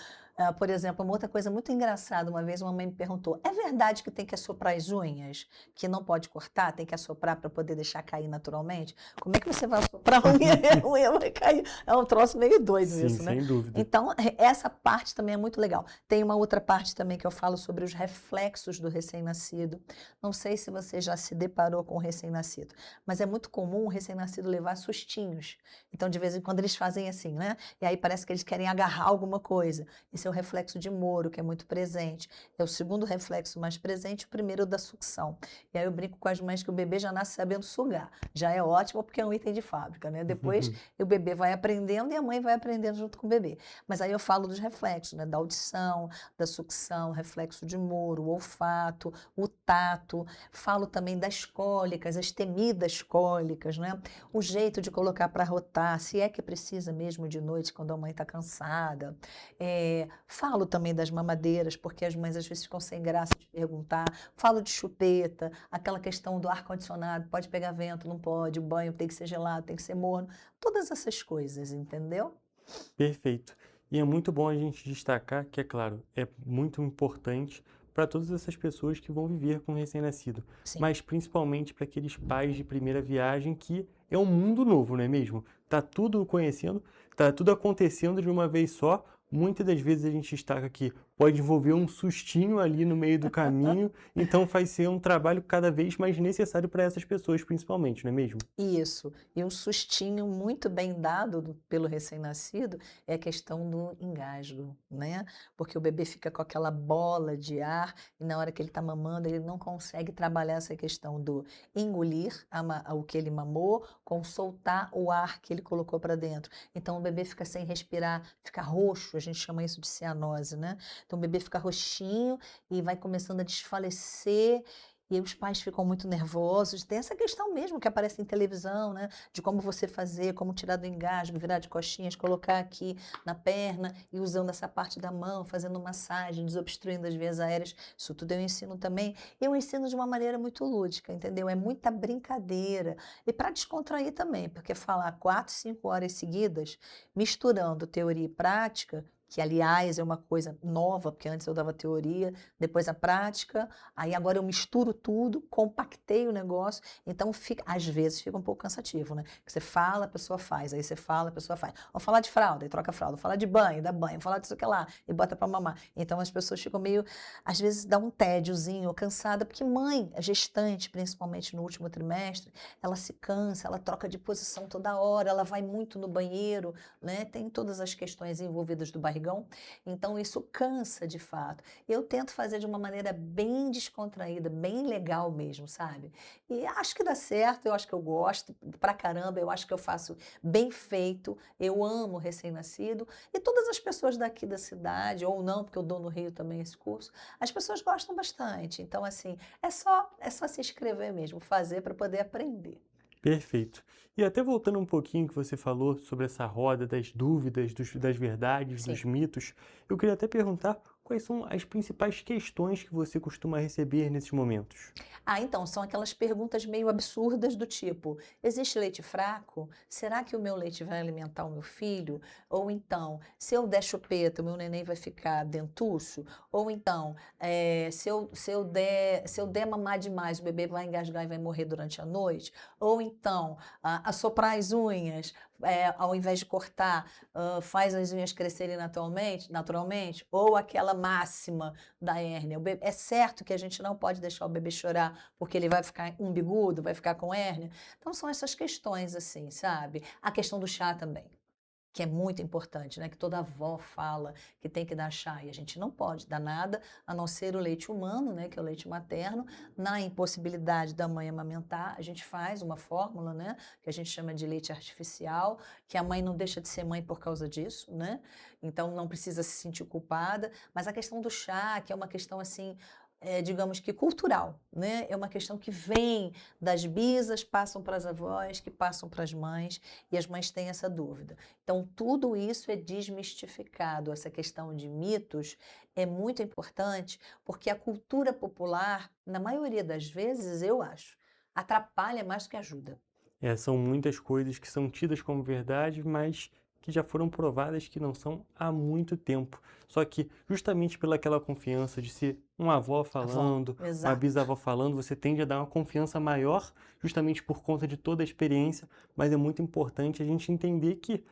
por exemplo, uma outra coisa muito engraçada, uma vez uma mãe me perguntou, é verdade que tem que assoprar as unhas? Que não pode cortar, tem que assoprar para poder deixar cair naturalmente? Como é que você vai assoprar a unha e a unha vai cair? É um troço meio doido. Sim, isso, né? sem dúvida. Então, essa parte também é muito legal. Tem uma outra parte também que eu falo sobre os reflexos do recém-nascido. Não sei se você já se deparou com o recém-nascido, mas é muito comum o recém-nascido levar sustinhos. Então, de vez em quando, eles fazem assim, né? E aí parece que eles querem agarrar alguma coisa. Esse é o reflexo de Moro, que é muito presente. É o segundo reflexo mais presente, o primeiro é o da sucção. E aí eu brinco com as mães que o bebê já nasce sabendo sugar. Já é ótimo porque é um item de fábrica, né? Depois o bebê vai aprendendo e a mãe vai aprendendo junto com o bebê. Mas aí eu falo dos reflexos, né? Da audição, da sucção, reflexo de Moro, o olfato, o tato. Falo também das cólicas, as temidas cólicas, né? O jeito de colocar para rotar, se é que precisa mesmo de noite quando a mãe está cansada. Falo também das mamadeiras, porque as mães às vezes ficam sem graça de perguntar. Falo de chupeta, aquela questão do ar-condicionado, pode pegar vento, não pode, o banho tem que ser gelado, tem que ser morno. Todas essas coisas, entendeu? Perfeito. E é muito bom a gente destacar que, é claro, é muito importante para todas essas pessoas que vão viver com o recém-nascido, mas principalmente para aqueles pais de primeira viagem que é um mundo novo, não é mesmo? Tá tudo conhecendo, tá tudo acontecendo de uma vez só. Muitas das vezes a gente destaca que pode envolver um sustinho ali no meio do caminho, então vai ser um trabalho cada vez mais necessário para essas pessoas, principalmente, não é mesmo? Isso. E um sustinho muito bem dado pelo recém-nascido é a questão do engasgo, né? Porque o bebê fica com aquela bola de ar e na hora que ele está mamando, ele não consegue trabalhar essa questão do engolir o que ele mamou com soltar o ar que ele colocou para dentro. Então o bebê fica sem respirar, fica roxo, a gente chama isso de cianose, né? Então o bebê fica roxinho e vai começando a desfalecer. E aí os pais ficam muito nervosos. Tem essa questão mesmo que aparece em televisão, né? De como você fazer, como tirar do engasgo, virar de costinhas, colocar aqui na perna e usando essa parte da mão, fazendo massagem, desobstruindo as vias aéreas. Isso tudo eu ensino também. Eu ensino de uma maneira muito lúdica, entendeu? É muita brincadeira. E para descontrair também, porque falar 4, 5 horas seguidas, misturando teoria e prática, que aliás é uma coisa nova, porque antes eu dava teoria, depois a prática, aí agora eu misturo tudo, compactei o negócio, então às vezes fica um pouco cansativo, né? Que você fala, a pessoa faz, aí você fala, a pessoa faz. Vou falar de fralda, aí troca a fralda, vou falar de banho, dá banho, vou falar disso que lá, e bota pra mamar. Então as pessoas ficam meio, às vezes dá um tédiozinho, cansada, porque mãe, a gestante, principalmente no último trimestre, ela se cansa, ela troca de posição toda hora, ela vai muito no banheiro, né? Tem todas as questões envolvidas do barrigão. Então isso cansa de fato. Eu tento fazer de uma maneira bem descontraída, bem legal mesmo, sabe? E acho que dá certo, eu acho que eu gosto pra caramba, eu acho que eu faço bem feito, eu amo recém-nascido e todas as pessoas daqui da cidade, ou não, porque eu dou no Rio também esse curso, as pessoas gostam bastante. Então assim, é só se inscrever mesmo, fazer para poder aprender. Perfeito. E até voltando um pouquinho que você falou sobre essa roda das dúvidas, das verdades, dos mitos, eu queria até perguntar quais são as principais questões que você costuma receber nesses momentos. Então, são aquelas perguntas meio absurdas do tipo, existe leite fraco? Será que o meu leite vai alimentar o meu filho? Ou então, se eu der chupeta, o meu neném vai ficar dentuço? Ou então, se eu der mamar demais, o bebê vai engasgar e vai morrer durante a noite? Ou então, assoprar as unhas, ao invés de cortar, faz as unhas crescerem naturalmente? Ou aquela máxima da hérnia. É certo que a gente não pode deixar o bebê chorar porque ele vai ficar umbigudo, vai ficar com hérnia. Então são essas questões assim, sabe? A questão do chá também, que é muito importante, né? Que toda avó fala que tem que dar chá e a gente não pode dar nada a não ser o leite humano, né? Que é o leite materno. Na impossibilidade da mãe amamentar, a gente faz uma fórmula, né? Que a gente chama de leite artificial, que a mãe não deixa de ser mãe por causa disso, né? Então não precisa se sentir culpada. Mas a questão do chá, que é uma questão assim, digamos que cultural, né? É uma questão que vem das bisas, passam para as avós, que passam para as mães, e as mães têm essa dúvida. Então, tudo isso é desmistificado. Essa questão de mitos é muito importante, porque a cultura popular, na maioria das vezes, eu acho, atrapalha mais do que ajuda. São muitas coisas que são tidas como verdade, mas que já foram provadas que não são há muito tempo. Só que justamente pelaquela confiança de ser uma avó falando, uma bisavó falando, você tende a dar uma confiança maior justamente por conta de toda a experiência, mas é muito importante a gente entender que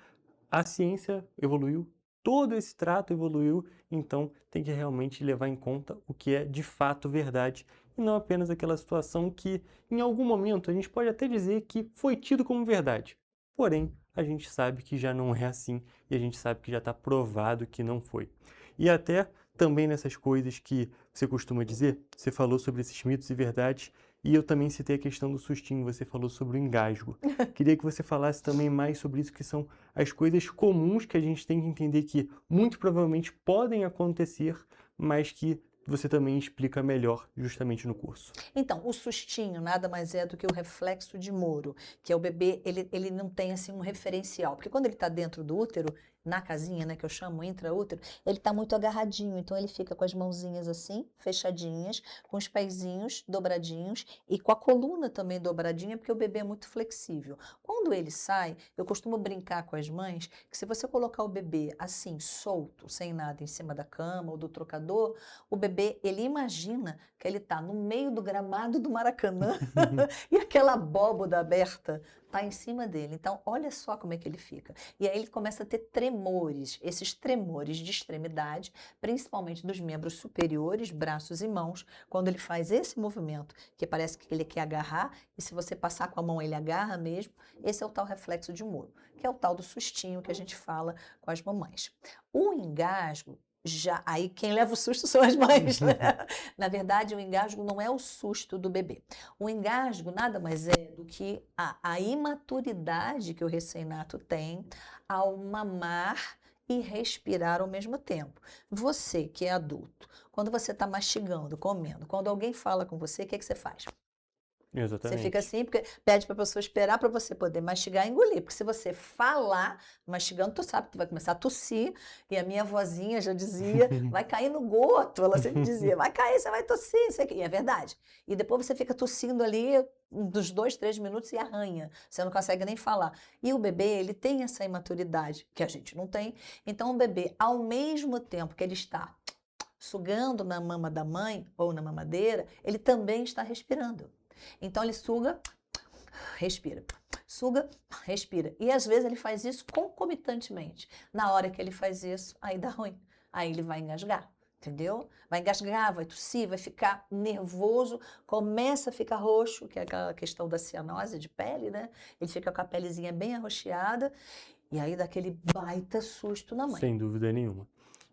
a ciência evoluiu, todo esse trato evoluiu, então tem que realmente levar em conta o que é de fato verdade e não apenas aquela situação que em algum momento a gente pode até dizer que foi tido como verdade. Porém, a gente sabe que já não é assim e a gente sabe que já está provado que não foi. E até também nessas coisas que você costuma dizer, você falou sobre esses mitos e verdades e eu também citei a questão do sustinho, você falou sobre o engasgo. Queria que você falasse também mais sobre isso, que são as coisas comuns que a gente tem que entender que muito provavelmente podem acontecer, mas que você também explica melhor justamente no curso. Então, o sustinho nada mais é do que o reflexo de Moro, que é o bebê, ele não tem assim um referencial, porque quando ele está dentro do útero, na casinha, né, que eu chamo intraútero, ele está muito agarradinho, então ele fica com as mãozinhas assim, fechadinhas, com os pezinhos dobradinhos e com a coluna também dobradinha, porque o bebê é muito flexível. Quando ele sai, eu costumo brincar com as mães que se você colocar o bebê assim, solto, sem nada em cima da cama ou do trocador, o bebê, ele imagina que ele está no meio do gramado do Maracanã e aquela abóboda aberta está em cima dele. Então, olha só como é que ele fica. E aí ele começa a ter tremores, esses tremores de extremidade, principalmente dos membros superiores, braços e mãos, quando ele faz esse movimento, que parece que ele quer agarrar, e se você passar com a mão ele agarra mesmo, esse é o tal reflexo de Moro, que é o tal do sustinho que a gente fala com as mamães. O engasgo, aí quem leva o susto são as mães, né? Na verdade, o engasgo não é o susto do bebê. O engasgo nada mais é do que a imaturidade que o recém-nato tem ao mamar e respirar ao mesmo tempo. Você que é adulto, quando você está mastigando, comendo, quando alguém fala com você, o que é que você faz? Exatamente. Você fica assim, porque pede para a pessoa esperar para você poder mastigar e engolir. Porque se você falar mastigando, tu sabe que tu vai começar a tossir. E a minha vozinha já dizia, vai cair no goto. Ela sempre dizia, vai cair, você vai tossir. Isso aqui. E é verdade. E depois você fica tossindo ali dos 2, 3 minutos e arranha. Você não consegue nem falar. E o bebê, ele tem essa imaturidade, que a gente não tem. Então o bebê, ao mesmo tempo que ele está sugando na mama da mãe ou na mamadeira, ele também está respirando. Então ele suga, respira, suga, respira. E às vezes ele faz isso concomitantemente. Na hora que ele faz isso, aí dá ruim. Aí ele vai engasgar, entendeu? Vai engasgar, vai tossir, vai ficar nervoso, começa a ficar roxo, que é aquela questão da cianose de pele, né? Ele fica com a pelezinha bem arroxeada e aí dá aquele baita susto na mãe. Sem dúvida nenhuma.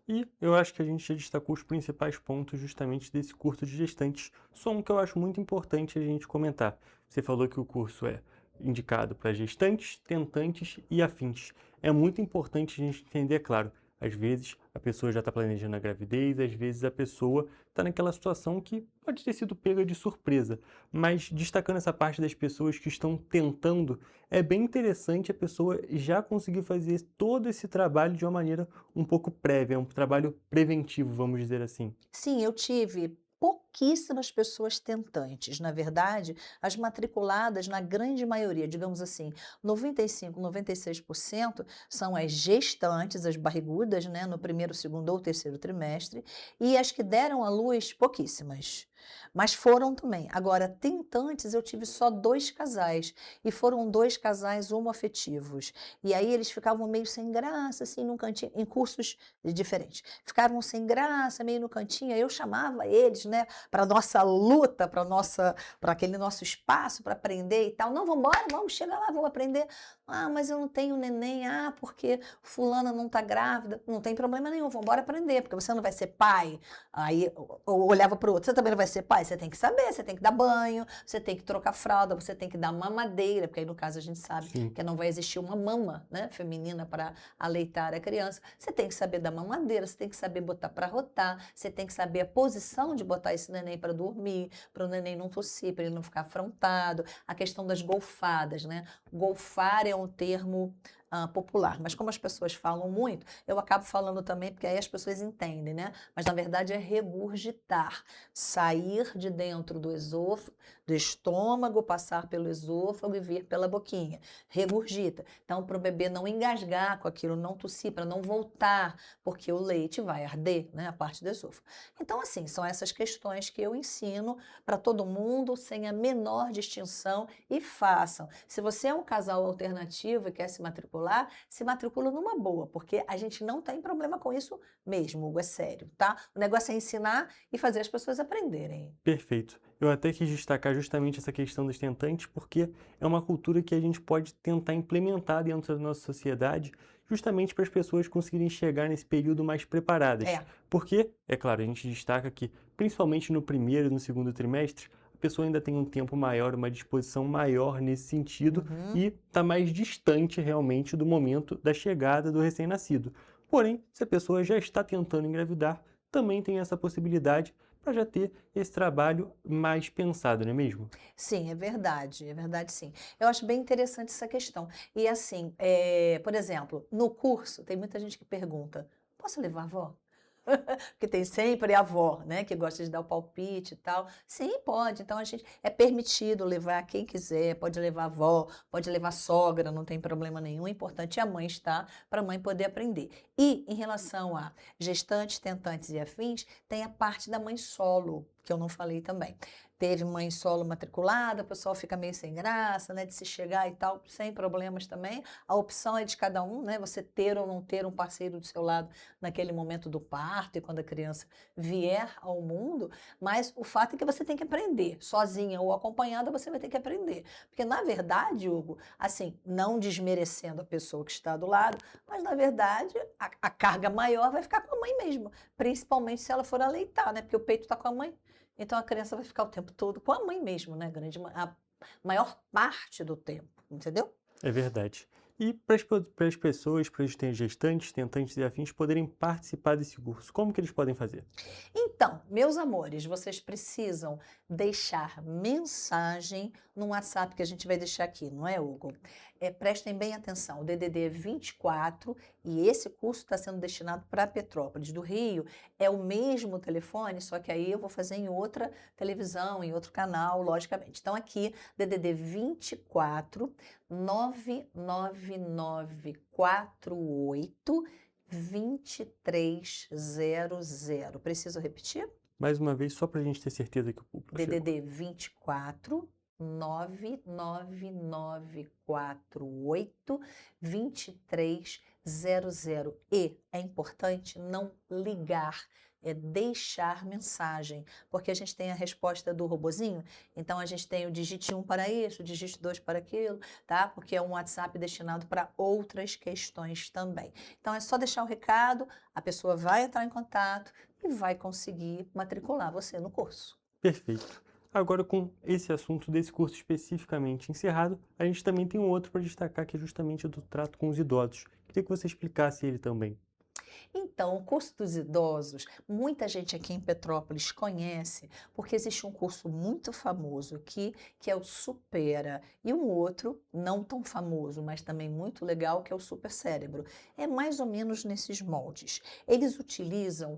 E eu acho que a gente já destacou os principais pontos justamente desse curso de gestantes. Só um que eu acho muito importante a gente comentar. Você falou que o curso é indicado para gestantes, tentantes e afins. É muito importante a gente entender, claro, às vezes a pessoa já está planejando a gravidez, às vezes a pessoa está naquela situação que pode ter sido pega de surpresa. Mas destacando essa parte das pessoas que estão tentando, é bem interessante a pessoa já conseguir fazer todo esse trabalho de uma maneira um pouco prévia, um trabalho preventivo, vamos dizer assim. Sim, eu tive pouquíssimas pessoas tentantes. Na verdade, as matriculadas, na grande maioria, digamos assim, 95, 96% são as gestantes, as barrigudas, né, no primeiro, segundo ou terceiro trimestre, e as que deram à luz, pouquíssimas. Mas foram também. Agora, tentantes, eu tive só 2 casais, e foram 2 casais homoafetivos. E aí eles ficavam meio sem graça, assim, num cantinho, em cursos diferentes. Ficaram sem graça, meio no cantinho, aí eu chamava eles, né, para nossa luta, para aquele nosso espaço, para aprender e tal. Não, vamos embora, vamos, chega lá, vamos aprender. Ah, mas eu não tenho neném, porque fulana não está grávida. Não tem problema nenhum, vamos embora aprender, porque você não vai ser pai. Aí eu olhava para o outro, você também não vai ser pai, você tem que saber, você tem que dar banho, você tem que trocar fralda, você tem que dar mamadeira, porque aí no caso a gente sabe Sim. que não vai existir uma mama, né, feminina para aleitar a criança. Você tem que saber dar mamadeira, você tem que saber botar para rotar, você tem que saber a posição de botar esse neném para dormir, para o neném não tossir, para ele não ficar afrontado. A questão das golfadas, né? Golfar é um termo popular, mas como as pessoas falam muito, eu acabo falando também porque aí as pessoas entendem, né? Mas na verdade é regurgitar, sair de dentro do estômago, passar pelo esôfago e vir pela boquinha. Regurgita. Então, para o bebê não engasgar com aquilo, não tossir, para não voltar, porque o leite vai arder, né? A parte do esôfago. Então, assim, são essas questões que eu ensino para todo mundo, sem a menor distinção, e façam. Se você é um casal alternativo e quer se matricular, se matricula numa boa, porque a gente não tem problema com isso mesmo, Hugo, é sério, tá? O negócio é ensinar e fazer as pessoas aprenderem. Perfeito. Eu até quis destacar justamente essa questão dos tentantes, porque é uma cultura que a gente pode tentar implementar dentro da nossa sociedade, justamente para as pessoas conseguirem chegar nesse período mais preparadas. Porque, é claro, a gente destaca que, principalmente no primeiro e no segundo trimestre, a pessoa ainda tem um tempo maior, uma disposição maior nesse sentido e está mais distante realmente do momento da chegada do recém-nascido. Porém, se a pessoa já está tentando engravidar, também tem essa possibilidade para já ter esse trabalho mais pensado, não é mesmo? Sim, é verdade sim. Eu acho bem interessante essa questão. E assim, por exemplo, no curso, tem muita gente que pergunta: posso levar a avó? Porque tem sempre a avó, né, que gosta de dar o palpite e tal. Sim, pode. Então, é permitido levar quem quiser, pode levar a avó, pode levar a sogra, não tem problema nenhum. O importante é a mãe estar, para a mãe poder aprender. E, em relação a gestantes, tentantes e afins, tem a parte da mãe solo, que eu não falei também. Teve mãe solo matriculada, o pessoal fica meio sem graça, né, de se chegar e tal, sem problemas também. A opção é de cada um, né, você ter ou não ter um parceiro do seu lado naquele momento do parto e quando a criança vier ao mundo, mas o fato é que você tem que aprender, sozinha ou acompanhada, você vai ter que aprender. Porque, na verdade, Hugo, assim, não desmerecendo a pessoa que está do lado, mas, na verdade, a carga maior vai ficar com a mãe mesmo, principalmente se ela for aleitar, né, porque o peito está com a mãe. Então, a criança vai ficar o tempo todo com a mãe mesmo, né? A maior parte do tempo, entendeu? É verdade. E para as pessoas, para os gestantes, tentantes e afins poderem participar desse curso, como que eles podem fazer? Então, meus amores, vocês precisam deixar mensagem no WhatsApp que a gente vai deixar aqui, não é, Hugo? Prestem bem atenção, o DDD é 24 e esse curso está sendo destinado para Petrópolis do Rio. É o mesmo telefone, só que aí eu vou fazer em outra televisão, em outro canal, logicamente. Então, aqui, DDD 24 99948 2300. Preciso repetir? Mais uma vez, só para a gente ter certeza que o público chegou. DDD 24 99948 2300. E é importante não ligar, é deixar mensagem, porque a gente tem a resposta do robozinho, então a gente tem o digite 1 para isso, o digite 2 para aquilo, tá? Porque é um WhatsApp destinado para outras questões também. Então é só deixar o recado, a pessoa vai entrar em contato e vai conseguir matricular você no curso. Perfeito. Agora, com esse assunto desse curso especificamente encerrado, a gente também tem um outro para destacar, que é justamente o do trato com os idosos. Queria que você explicasse ele também. Então, o curso dos idosos, muita gente aqui em Petrópolis conhece, porque existe um curso muito famoso aqui, que é o Supera, e um outro, não tão famoso, mas também muito legal, que é o Super Cérebro. É mais ou menos nesses moldes. Eles utilizam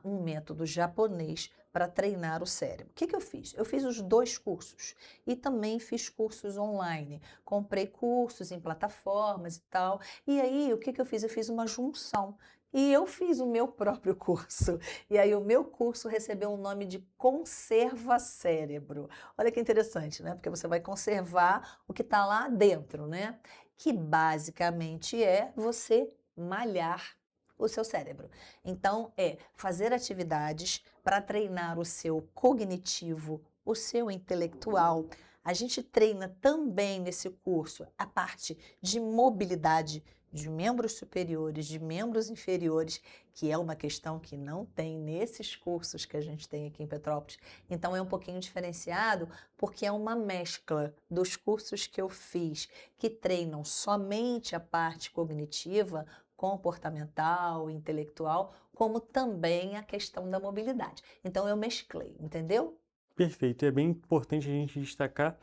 um método japonês para treinar o cérebro. O que eu fiz? Eu fiz os 2 cursos e também fiz cursos online. Comprei cursos em plataformas e tal. E aí, o que eu fiz? Eu fiz uma junção. E eu fiz o meu próprio curso. E aí o meu curso recebeu o nome de Conserva Cérebro. Olha que interessante, né? Porque você vai conservar o que está lá dentro, né? Que basicamente é você malhar o seu cérebro. Então, é fazer atividades para treinar o seu cognitivo, o seu intelectual. A gente treina também nesse curso a parte de mobilidade de membros superiores, de membros inferiores, que é uma questão que não tem nesses cursos que a gente tem aqui em Petrópolis. Então é um pouquinho diferenciado, porque é uma mescla dos cursos que eu fiz, que treinam somente a parte cognitiva, comportamental, intelectual, como também a questão da mobilidade. Então eu mesclei, entendeu? Perfeito. É bem importante a gente destacar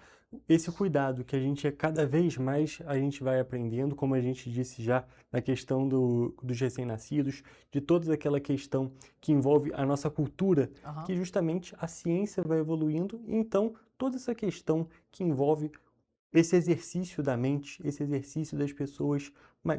esse cuidado, que a gente cada vez mais a gente vai aprendendo, como a gente disse já na questão dos recém-nascidos, de toda aquela questão que envolve a nossa cultura, que justamente a ciência vai evoluindo, então toda essa questão que envolve esse exercício da mente, esse exercício das pessoas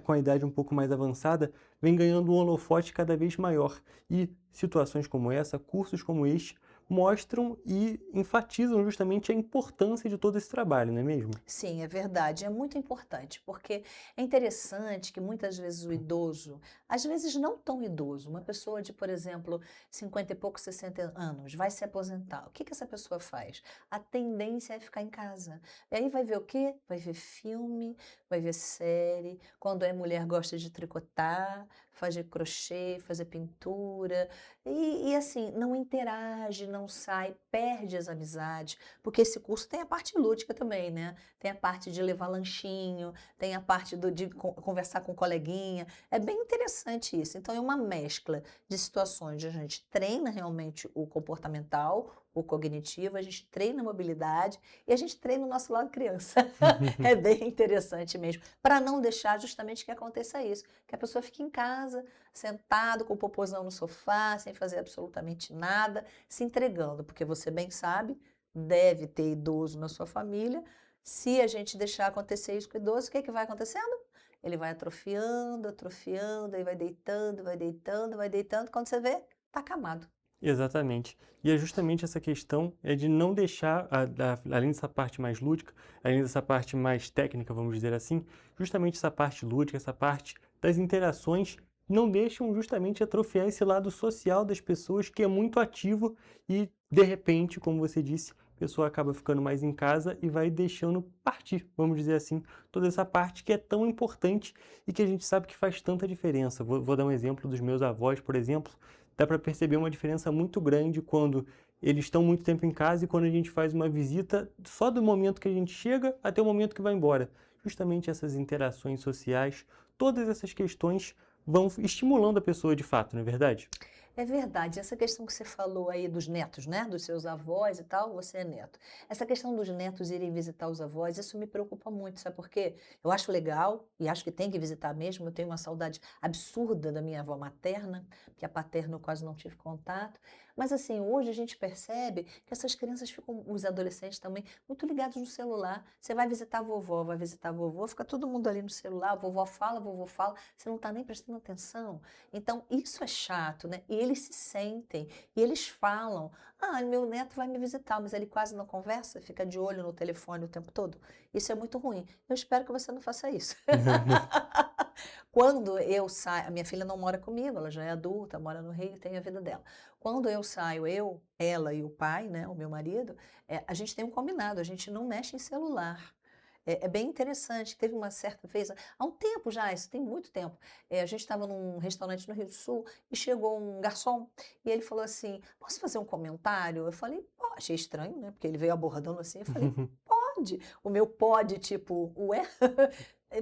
com a idade um pouco mais avançada, vem ganhando um holofote cada vez maior. E situações como essa, cursos como este, mostram e enfatizam justamente a importância de todo esse trabalho, não é mesmo? Sim, é verdade, é muito importante, porque é interessante que muitas vezes o idoso, às vezes não tão idoso, uma pessoa de, por exemplo, 50 e poucos, 60 anos, vai se aposentar. O que essa pessoa faz? A tendência é ficar em casa. E aí vai ver o quê? Vai ver filme, vai ver série. Quando é mulher, gosta de tricotar, fazer crochê, fazer pintura, e assim, não interage, não sai, perde as amizades, porque esse curso tem a parte lúdica também, né? Tem a parte de levar lanchinho, tem a parte de conversar com o coleguinha, é bem interessante isso. Então é uma mescla de situações onde a gente treina realmente o comportamental, o cognitivo, a gente treina a mobilidade e a gente treina o nosso lado criança. É bem interessante mesmo, para não deixar justamente que aconteça isso, que a pessoa fique em casa, sentado com o popozão no sofá, sem fazer absolutamente nada, se entregando, porque você bem sabe, deve ter idoso na sua família. Se a gente deixar acontecer isso com o idoso, o que é que vai acontecendo? Ele vai atrofiando, atrofiando, aí vai deitando, vai deitando, vai deitando, quando você vê, tá acamado. Exatamente. E é justamente essa questão de não deixar, além dessa parte mais lúdica, além dessa parte mais técnica, vamos dizer assim, justamente essa parte lúdica, essa parte das interações, não deixam justamente atrofiar esse lado social das pessoas que é muito ativo e, de repente, como você disse, a pessoa acaba ficando mais em casa e vai deixando partir, vamos dizer assim, toda essa parte que é tão importante e que a gente sabe que faz tanta diferença. Vou dar um exemplo dos meus avós, por exemplo. Dá para perceber uma diferença muito grande quando eles estão muito tempo em casa e quando a gente faz uma visita, só do momento que a gente chega até o momento que vai embora. Justamente essas interações sociais, todas essas questões vão estimulando a pessoa de fato, não é verdade? É verdade, essa questão que você falou aí dos netos, né, dos seus avós e tal, você é neto. Essa questão dos netos irem visitar os avós, isso me preocupa muito, sabe por quê? Eu acho legal e acho que tem que visitar mesmo, eu tenho uma saudade absurda da minha avó materna, porque a paterna eu quase não tive contato, mas assim, hoje a gente percebe que essas crianças ficam, os adolescentes também, muito ligados no celular. Você vai visitar a vovó, vai visitar a vovó, fica todo mundo ali no celular, a vovó fala, você não está nem prestando atenção. Então, isso é chato, né? E eles se sentem, e eles falam, meu neto vai me visitar, mas ele quase não conversa, fica de olho no telefone o tempo todo. Isso é muito ruim. Eu espero que você não faça isso. Quando eu saio, a minha filha não mora comigo, ela já é adulta, mora no Rio, tem a vida dela. Quando eu saio, ela e o pai, né, o meu marido, a gente tem um combinado, a gente não mexe em celular. É bem interessante. Teve uma certa vez, há um tempo já, isso tem muito tempo, a gente estava num restaurante no Rio do Sul e chegou um garçom e ele falou assim, posso fazer um comentário? Eu falei, pô, achei estranho, né? Porque ele veio abordando assim, eu falei, pode. O meu pode, tipo, ué?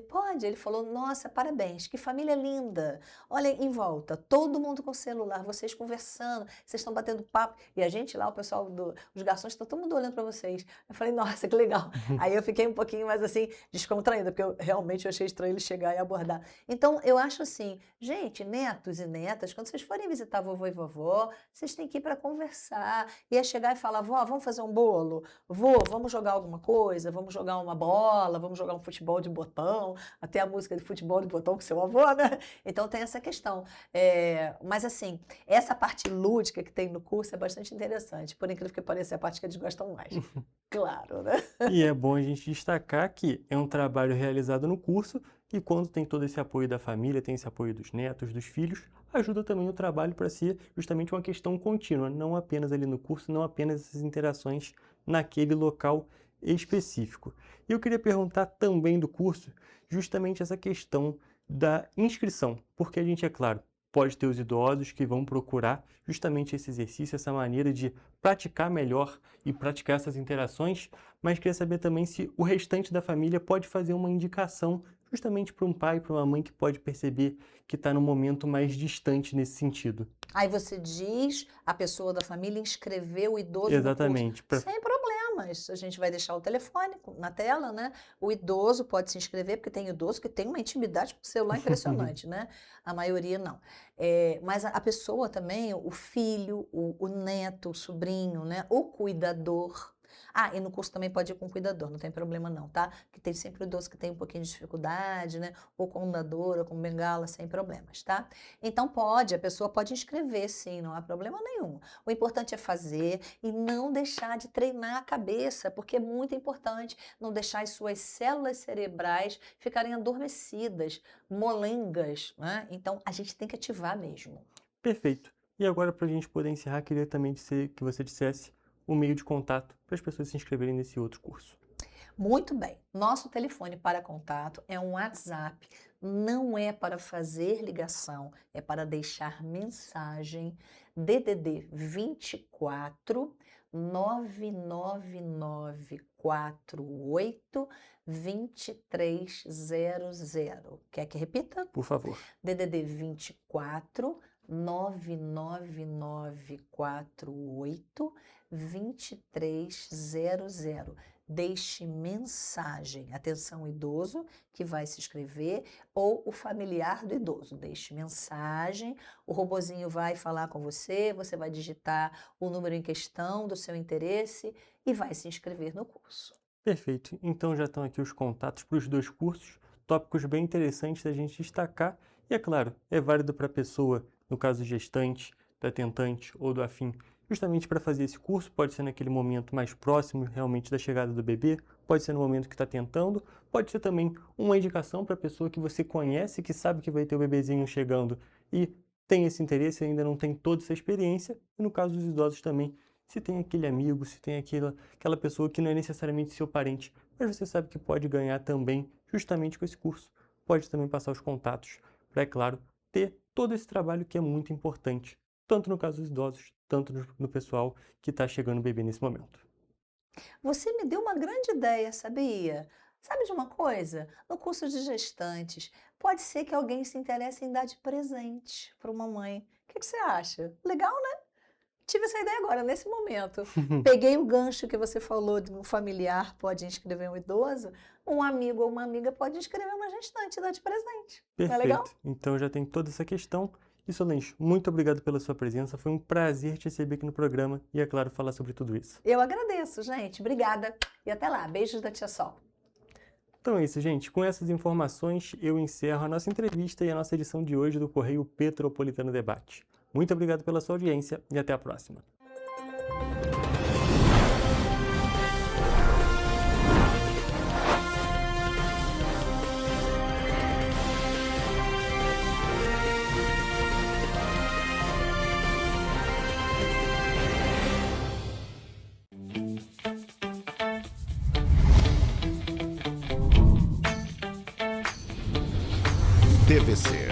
Pode, ele falou, nossa, parabéns, que família linda. Olha em volta, todo mundo com celular, vocês conversando, vocês estão batendo papo. E a gente lá, o pessoal, os garçons, está todo mundo olhando para vocês. Eu falei, nossa, que legal. Aí eu fiquei um pouquinho mais assim, descontraída, porque eu realmente achei estranho ele chegar e abordar. Então, eu acho assim, gente, netos e netas, quando vocês forem visitar vovô e vovó, vocês têm que ir para conversar. E é chegar e falar, vó, vamos fazer um bolo? Vô, vamos jogar alguma coisa? Vamos jogar uma bola? Vamos jogar um futebol de botão? Até a música de futebol de botão com seu avô, né? Então tem essa questão. Mas assim, essa parte lúdica que tem no curso é bastante interessante. Por incrível que pareça, é a parte que eles gostam mais. Claro, né? E é bom a gente destacar que é um trabalho realizado no curso e quando tem todo esse apoio da família, tem esse apoio dos netos, dos filhos, ajuda também o trabalho para ser justamente uma questão contínua, não apenas ali no curso, não apenas essas interações naquele local específico. E eu queria perguntar também do curso justamente essa questão da inscrição, porque a gente, é claro, pode ter os idosos que vão procurar justamente esse exercício, essa maneira de praticar melhor e praticar essas interações, mas queria saber também se o restante da família pode fazer uma indicação justamente para um pai, para uma mãe que pode perceber que está num momento mais distante nesse sentido. Aí você diz, a pessoa da família inscreveu o idoso Exatamente. no curso. Sem problemas. A gente vai deixar o telefone na tela, né? O idoso pode se inscrever, porque tem idoso que tem uma intimidade com o celular impressionante, né? A maioria não. Mas a pessoa também, o filho, o neto, o sobrinho, né? O cuidador. E no curso também pode ir com cuidador, não tem problema não, tá? Que tem sempre o idoso que tem um pouquinho de dificuldade, né? Ou com andador, ou com bengala, sem problemas, tá? Então a pessoa pode inscrever sim, não há problema nenhum. O importante é fazer e não deixar de treinar a cabeça, porque é muito importante não deixar as suas células cerebrais ficarem adormecidas, molengas, né? Então a gente tem que ativar mesmo. Perfeito. E agora, para a gente poder encerrar, queria também que você dissesse o meio de contato para as pessoas se inscreverem nesse outro curso. Muito bem. Nosso telefone para contato é um WhatsApp. Não é para fazer ligação, é para deixar mensagem. DDD 24 99948 2300. Quer que repita? Por favor. DDD 24 99948 2300. Deixe mensagem. Atenção, idoso que vai se inscrever ou o familiar do idoso. Deixe mensagem, o robozinho vai falar com você, você vai digitar o número em questão do seu interesse e vai se inscrever no curso. Perfeito. Então já estão aqui os contatos para os 2 cursos, tópicos bem interessantes da gente destacar. E é claro, é válido para a pessoa, no caso gestante, da tentante ou do afim, justamente para fazer esse curso. Pode ser naquele momento mais próximo realmente da chegada do bebê, pode ser no momento que está tentando, pode ser também uma indicação para a pessoa que você conhece, que sabe que vai ter o bebezinho chegando e tem esse interesse e ainda não tem toda essa experiência. E no caso dos idosos também, se tem aquele amigo, se tem aquela pessoa que não é necessariamente seu parente, mas você sabe que pode ganhar também justamente com esse curso. Pode também passar os contatos para, é claro, ter todo esse trabalho que é muito importante, tanto no caso dos idosos, tanto no pessoal que está chegando o bebê nesse momento. Você me deu uma grande ideia, sabia? Sabe de uma coisa? No curso de gestantes, pode ser que alguém se interesse em dar de presente para uma mãe. O que você acha? Legal, né? Tive essa ideia agora, nesse momento. Peguei o gancho que você falou de um familiar pode inscrever um idoso, um amigo ou uma amiga pode inscrever uma gestante e dar de presente. Perfeito. Não é legal? Então já tem toda essa questão. E Solange, muito obrigado pela sua presença. Foi um prazer te receber aqui no programa e, é claro, falar sobre tudo isso. Eu agradeço, gente. Obrigada. E até lá. Beijos da Tia Sol. Então é isso, gente. Com essas informações, eu encerro a nossa entrevista e a nossa edição de hoje do Correio Petropolitano Debate. Muito obrigado pela sua audiência e até a próxima. TVC,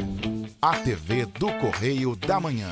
a TV do Correio da Manhã.